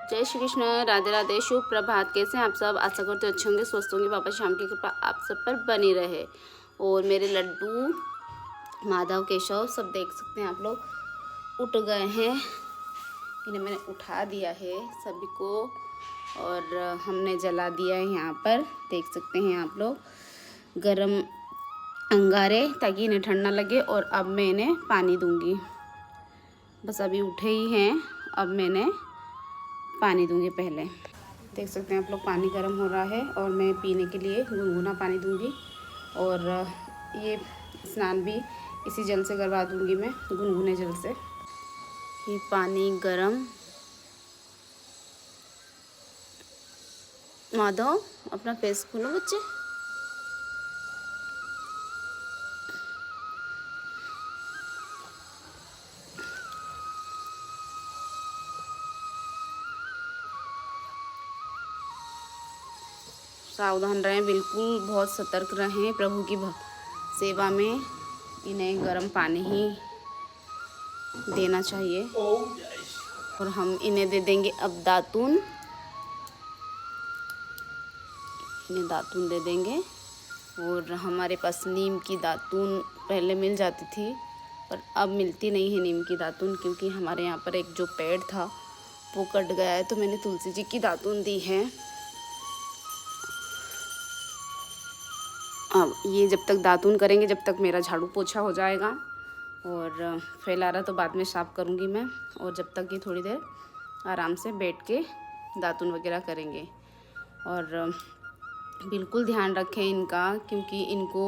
जय श्री कृष्ण, राधे राधे, शुभ प्रभात। कैसे हैं आप सब? आशा करते अच्छे होंगे, स्वस्थ होंगे। बाबा श्याम की कृपा आप सब पर बनी रहे। और मेरे लड्डू माधव केशव सब देख सकते हैं आप लोग, उठ गए हैं। इन्हें मैंने उठा दिया है सभी को और हमने जला दिया है। यहाँ पर देख सकते हैं आप लोग गरम अंगारे, ताकि इन्हें ठंड ना लगे। और अब मैं इन्हें पानी दूंगी। बस अभी उठे ही हैं, अब मैंने पानी दूंगी। पहले देख सकते हैं आप लोग, पानी गर्म हो रहा है और मैं पीने के लिए गुनगुना पानी दूंगी। और ये स्नान भी इसी जल से करवा दूंगी मैं, गुनगुने जल से। ये पानी गरम। माधव अपना फेस खोलो बच्चे। सावधान रहें, बिल्कुल बहुत सतर्क रहें प्रभु की सेवा में। इन्हें गर्म पानी ही देना चाहिए। और हम इन्हें दे देंगे अब दातून। इन्हें दातून दे देंगे। और हमारे पास नीम की दातून पहले मिल जाती थी, पर अब मिलती नहीं है नीम की दातून, क्योंकि हमारे यहाँ पर एक जो पेड़ था वो कट गया है। तो मैंने तुलसी जी की दातून दी है। अब ये जब तक दातून करेंगे, जब तक मेरा झाड़ू पोछा हो जाएगा। और फैलारा तो बाद में साफ़ करूँगी मैं। और जब तक ये थोड़ी देर आराम से बैठ के दातून वगैरह करेंगे। और बिल्कुल ध्यान रखें इनका, क्योंकि इनको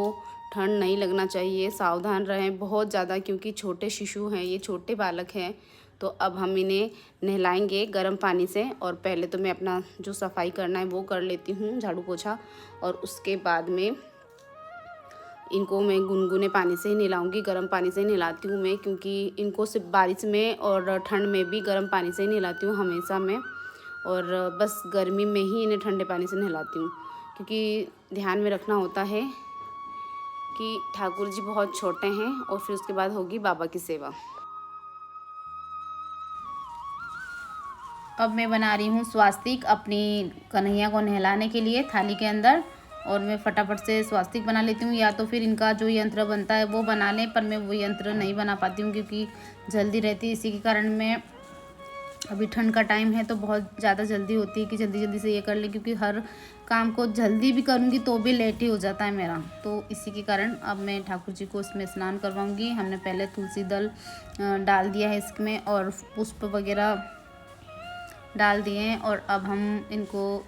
ठंड नहीं लगना चाहिए। सावधान रहें बहुत ज़्यादा, क्योंकि छोटे शिशु हैं, ये छोटे बालक हैं। तो अब हम इन्हें नहलाएंगे गर्म पानी से। और पहले तो मैं अपना जो सफाई करना है वो कर लेती हूँ, झाड़ू पोछा। और उसके बाद में इनको मैं गुनगुने पानी से ही नहलाऊँगी, गर्म पानी से ही नहलाती हूँ मैं, क्योंकि इनको सिर्फ बारिश में और ठंड में भी गर्म पानी से ही नहलाती हूँ हमेशा मैं। और बस गर्मी में ही इन्हें ठंडे पानी से नहलाती हूँ, क्योंकि ध्यान में रखना होता है कि ठाकुर जी बहुत छोटे हैं। और फिर उसके बाद होगी बाबा की सेवा। अब मैं बना रही हूँ स्वास्तिक अपनी कन्हैया को नहलाने के लिए थाली के अंदर। और मैं फटाफट से स्वास्तिक बना लेती हूँ, या तो फिर इनका जो यंत्र बनता है वो बना लें, पर मैं वो यंत्र नहीं बना पाती हूँ क्योंकि जल्दी रहती है। इसी के कारण मैं, अभी ठंड का टाइम है तो बहुत ज़्यादा जल्दी होती है कि जल्दी जल्दी से ये कर लें, क्योंकि हर काम को जल्दी भी करूँगी तो भी लेट ही हो जाता है मेरा। तो इसी के कारण अब मैं ठाकुर जी को इसमें स्नान करवाऊँगी। हमने पहले तुलसी दल डाल दिया है इसमें, और पुष्प वगैरह डाल दिए हैं। और अब हम इनको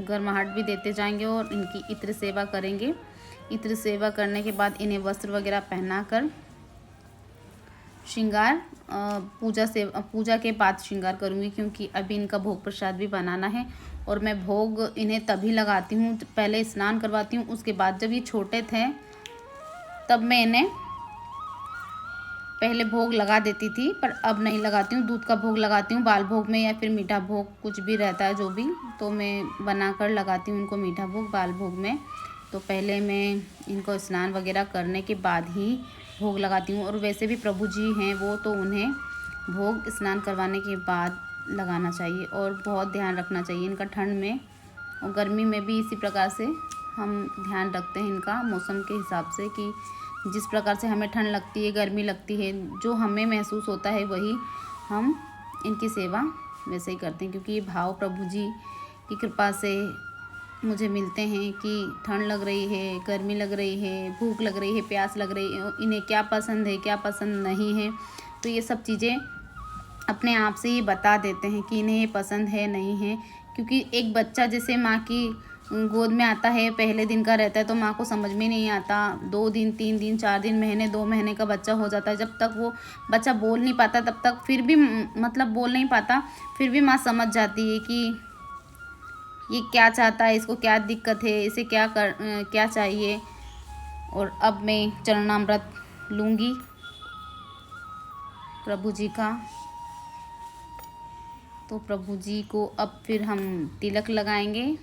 गर्माहट भी देते जाएंगे और इनकी इत्र सेवा करेंगे। इत्र सेवा करने के बाद इन्हें वस्त्र वगैरह पहना कर श्रृंगार, पूजा के बाद श्रृंगार करूँगी, क्योंकि अभी इनका भोग प्रसाद भी बनाना है। और मैं भोग इन्हें तभी लगाती हूँ, पहले स्नान करवाती हूँ, उसके बाद जब ये छोटे थे तब मैं इन्हें पहले भोग लगा देती थी, पर अब नहीं लगाती हूँ। दूध का भोग लगाती हूँ बाल भोग में, या फिर मीठा भोग, कुछ भी रहता है जो भी, तो मैं बनाकर लगाती हूँ इनको मीठा भोग बाल भोग में। तो पहले मैं इनको स्नान वगैरह करने के बाद ही भोग लगाती हूँ। और वैसे भी प्रभु जी हैं वो, तो उन्हें भोग स्नान करवाने के बाद लगाना चाहिए। और बहुत ध्यान रखना चाहिए इनका ठंड में और गर्मी में भी। इसी प्रकार से हम ध्यान रखते हैं इनका मौसम के हिसाब से, कि जिस प्रकार से हमें ठंड लगती है, गर्मी लगती है, जो हमें महसूस होता है वही हम इनकी सेवा वैसे ही करते हैं। क्योंकि ये भाव प्रभु जी की कृपा से मुझे मिलते हैं कि ठंड लग रही है, गर्मी लग रही है, भूख लग रही है, प्यास लग रही है, इन्हें क्या पसंद है, क्या पसंद नहीं है। तो ये सब चीज़ें अपने आप से ही बता देते हैं कि इन्हें ये पसंद है नहीं है। क्योंकि एक बच्चा जैसे माँ की गोद में आता है, पहले दिन का रहता है, तो माँ को समझ में नहीं आता। 2 दिन 3 दिन 4 दिन, महीने 2 महीने का बच्चा हो जाता है, जब तक वो बच्चा बोल नहीं पाता तब तक, फिर भी मतलब बोल नहीं पाता, फिर भी माँ समझ जाती है कि ये क्या चाहता है, इसको क्या दिक्कत है, इसे क्या चाहिए। और अब मैं चरणामृत लूँगी प्रभु जी का। तो प्रभु जी को अब फिर हम तिलक लगाएंगे।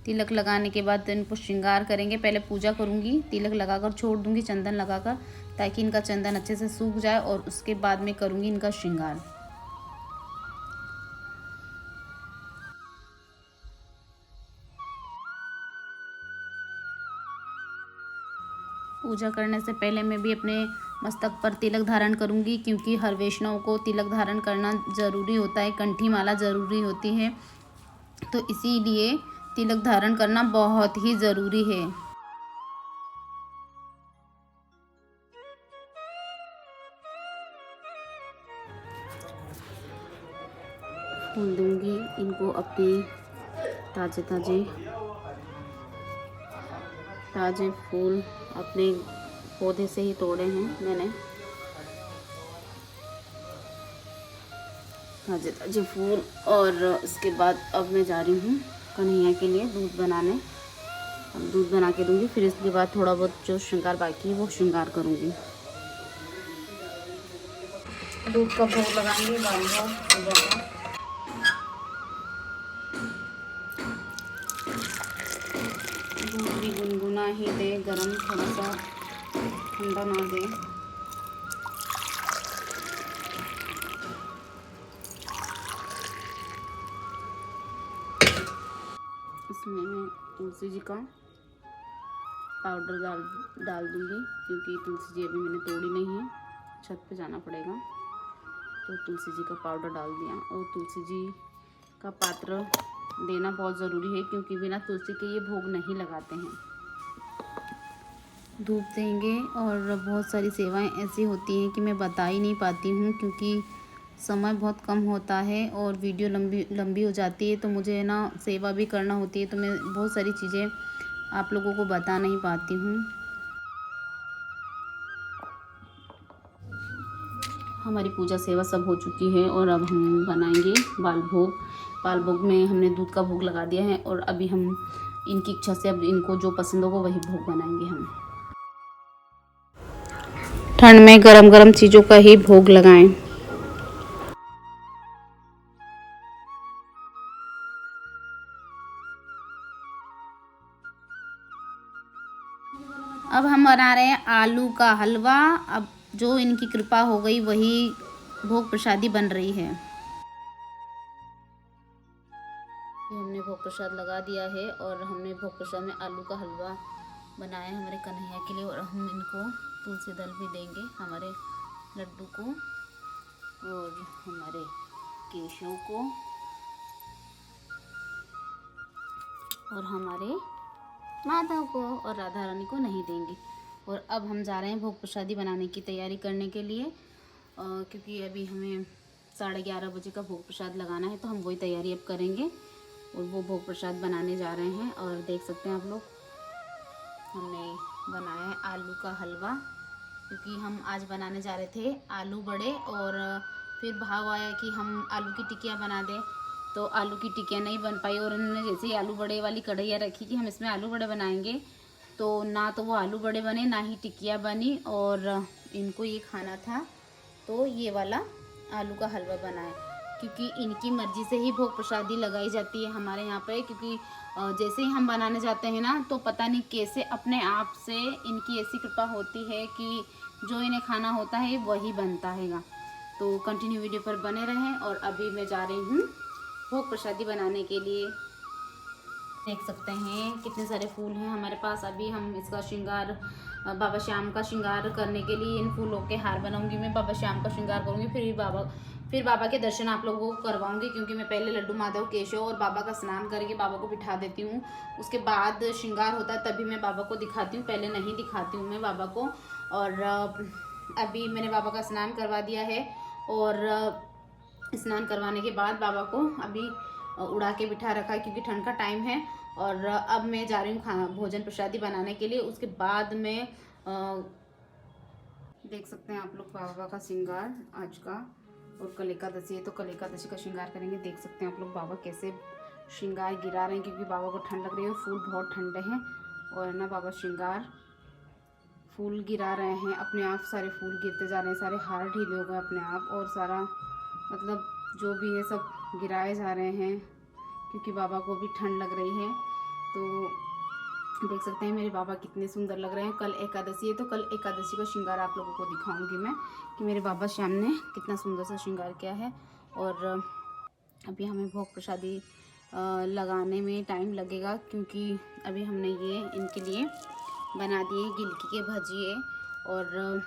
तिलक लगाने के बाद इनको श्रृंगार करेंगे। पहले पूजा करूँगी, तिलक लगाकर छोड़ दूँगी चंदन लगाकर, ताकि इनका चंदन अच्छे से सूख जाए। और उसके बाद में करूँगी इनका श्रृंगार। पूजा करने से पहले मैं भी अपने मस्तक पर तिलक धारण करूँगी, क्योंकि हर वैष्णव को तिलक धारण करना ज़रूरी होता है, कंठी माला ज़रूरी होती है, तो इसीलिए तिलक धारण करना बहुत ही ज़रूरी है। फूल दूंगी इनको, अपने ताज़े फूल अपने पौधे से ही तोड़े हैं मैंने, ताज़े फूल। और उसके बाद अब मैं जा रही हूँ कन्हैया के लिए दूध बनाने। अब दूध बना के दूँगी, फिर इसके बाद थोड़ा बहुत जो श्रृंगार बाकी है वो श्रृंगार करूँगी। दूध का भोग लगाएंगे बारंबार पूजा का। दूध भी गुनगुना ही दे, गरम, थोड़ा सा ठंडा ना दे। इसमें मैं तुलसी जी का पाउडर डाल दूँगी, क्योंकि तुलसी जी अभी मैंने तोड़ी नहीं है, छत पे जाना पड़ेगा, तो तुलसी जी का पाउडर डाल दिया। और तुलसी जी का पात्र देना बहुत ज़रूरी है, क्योंकि बिना तुलसी के ये भोग नहीं लगाते हैं। धूप देंगे, और बहुत सारी सेवाएं ऐसी होती हैं कि मैं बता ही नहीं पाती हूँ, क्योंकि समय बहुत कम होता है और वीडियो लंबी हो जाती है, तो मुझे ना सेवा भी करना होती है, तो मैं बहुत सारी चीज़ें आप लोगों को बता नहीं पाती हूँ। हमारी पूजा सेवा सब हो चुकी है, और अब हम बनाएंगे बाल भोग। बाल भोग में हमने दूध का भोग लगा दिया है, और अभी हम इनकी इच्छा से अब इनको जो पसंद होगा वही भोग बनाएंगे हम। ठंड में गरम गरम चीज़ों का ही भोग लगाएं। अब हम बना रहे हैं आलू का हलवा। अब जो इनकी कृपा हो गई वही भोग प्रसादी बन रही है। हमने भोग प्रसाद लगा दिया है, और हमने भोग प्रसाद में आलू का हलवा बनाया हमारे कन्हैया के लिए, और हम इनको तुलसी दल भी देंगे हमारे लड्डू को, और हमारे केशव को, और हमारे माधव को, और राधा रानी को नहीं देंगे। और अब हम जा रहे हैं भोग प्रसादी बनाने की तैयारी करने के लिए, क्योंकि अभी हमें 11:30 बजे का भोग प्रसाद लगाना है, तो हम वही तैयारी अब करेंगे और वो भोग प्रसाद बनाने जा रहे हैं। और देख सकते हैं आप लोग, हमने बनाया है आलू का हलवा, क्योंकि हम आज बनाने जा रहे थे आलू बड़े, और फिर भाव आया कि हम आलू की टिक्कियाँ बना दें, तो आलू की टिक्कियाँ नहीं बन पाई। और उन्होंने जैसे ही आलू बड़े वाली कढ़ैया रखी कि हम इसमें आलू बड़े बनाएंगे, तो ना तो वो आलू बड़े बने, ना ही टिक्कियाँ बनी, और इनको ये खाना था, तो ये वाला आलू का हलवा बनाए, क्योंकि इनकी मर्ज़ी से ही भोग प्रसादी लगाई जाती है हमारे यहाँ पे। क्योंकि जैसे ही हम बनाने जाते हैं ना, तो पता नहीं कैसे अपने आप से इनकी ऐसी कृपा होती है कि जो इन्हें खाना होता है वही बनता हैगा। तो कंटिन्यू वीडियो पर बने रहें। और अभी मैं जा रही हूँ भोग प्रसादी बनाने के लिए। देख सकते हैं कितने सारे फूल हैं हमारे पास। अभी हम इसका श्रृंगार, बाबा श्याम का श्रृंगार करने के लिए इन फूलों के हार बनाऊंगी मैं। बाबा श्याम का श्रृंगार करूंगी, फिर बाबा के दर्शन आप लोगों को करवाऊंगी, क्योंकि मैं पहले लड्डू, माधव, केशव और बाबा का स्नान करके बाबा को बिठा देती हूँ। उसके बाद श्रृंगार होता है, तभी मैं बाबा को दिखाती हूँ, पहले नहीं दिखाती हूँ मैं बाबा को। और अभी मैंने बाबा का स्नान करवा दिया है, और स्नान करवाने के बाद बाबा को अभी उड़ा के बिठा रखा है, क्योंकि ठंड का टाइम है। और अब मैं जा रही हूँ भोजन प्रसादी बनाने के लिए। उसके बाद में देख सकते हैं आप लोग बाबा का श्रृंगार आज का, और कल एकादशी है, तो कल एकादशी का श्रृंगार करेंगे। देख सकते हैं आप लोग बाबा कैसे श्रृंगार गिरा रहे हैं, क्योंकि बाबा को ठंड लग रही है, फूल बहुत ठंडे हैं, और ना बाबा श्रृंगार फूल गिरा रहे हैं अपने आप। सारे फूल गिरते जा रहे हैं, सारे हार ढीले हो गए अपने आप, और सारा मतलब जो भी है सब गिराए जा रहे हैं, क्योंकि बाबा को भी ठंड लग रही है। तो देख सकते हैं मेरे बाबा कितने सुंदर लग रहे हैं। कल एकादशी है, तो कल एकादशी का श्रृंगार आप लोगों को दिखाऊंगी मैं, कि मेरे बाबा श्याम ने कितना सुंदर सा श्रृंगार किया है। और अभी हमें भोग प्रसादी लगाने में टाइम लगेगा, क्योंकि अभी हमने ये इनके लिए बना दिए गिलकी के भजिए। और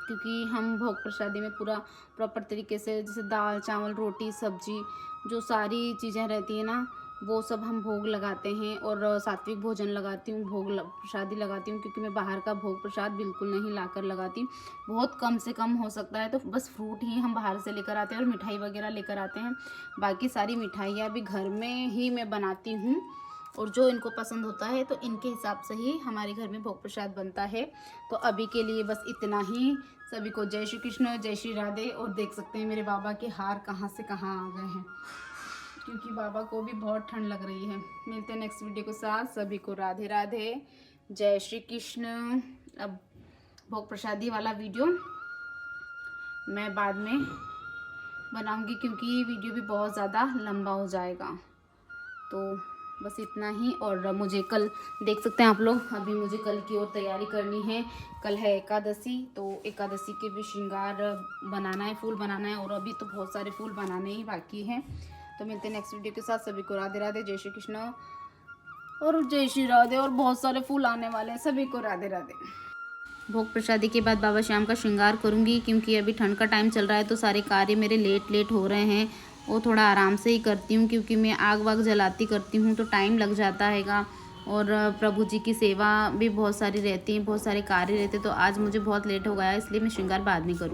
क्योंकि हम भोग प्रसादी में पूरा प्रॉपर तरीके से जैसे दाल चावल रोटी सब्जी जो सारी चीज़ें रहती है ना, वो सब हम भोग लगाते हैं। और सात्विक भोजन लगाती हूँ, प्रसादी लगाती हूँ, क्योंकि मैं बाहर का भोग प्रसाद बिल्कुल नहीं लाकर लगाती। बहुत कम से कम हो सकता है तो बस फ्रूट ही हम बाहर से लेकर आते हैं और मिठाई वगैरह लेकर आते हैं। बाकी सारी मिठाइयाँ भी घर में ही मैं बनाती हूँ, और जो इनको पसंद होता है तो इनके हिसाब से ही हमारे घर में भोग प्रसाद बनता है। तो अभी के लिए बस इतना ही। सभी को जय श्री कृष्ण, जय श्री राधे। और देख सकते हैं मेरे बाबा के हार कहाँ से कहाँ आ गए हैं, क्योंकि बाबा को भी बहुत ठंड लग रही है। मिलते हैं नेक्स्ट वीडियो के साथ। सभी को राधे राधे, जय श्री कृष्ण। अब भोग प्रसादी वाला वीडियो मैं बाद में बनाऊंगी, क्योंकि वीडियो भी बहुत ज़्यादा लंबा हो जाएगा। तो बस इतना ही। और मुझे कल देख सकते हैं आप लोग, अभी मुझे कल की और तैयारी करनी है। कल है एकादशी, तो एकादशी के भी श्रृंगार बनाना है, फूल बनाना है, और अभी तो बहुत सारे फूल बनाने ही बाकी हैं। तो मिलते हैं नेक्स्ट वीडियो के साथ। सभी को राधे राधे, जय श्री कृष्ण और जय श्री राधे। और बहुत सारे फूल आने वाले हैं। सभी को राधे राधे। भोग प्रसादी के बाद बाबा श्याम का श्रृंगार करूँगी, क्योंकि अभी ठंड का टाइम चल रहा है तो सारे कार्य मेरे लेट हो रहे हैं। वो थोड़ा आराम से ही करती हूँ, क्योंकि मैं आग वाग जलाती करती हूँ तो टाइम लग जाता हैगा। और प्रभु जी की सेवा भी बहुत सारी रहती है, बहुत सारे कार्य रहते हैं। तो आज मुझे बहुत लेट हो गया, इसलिए मैं श्रृंगार बाद में करूँ।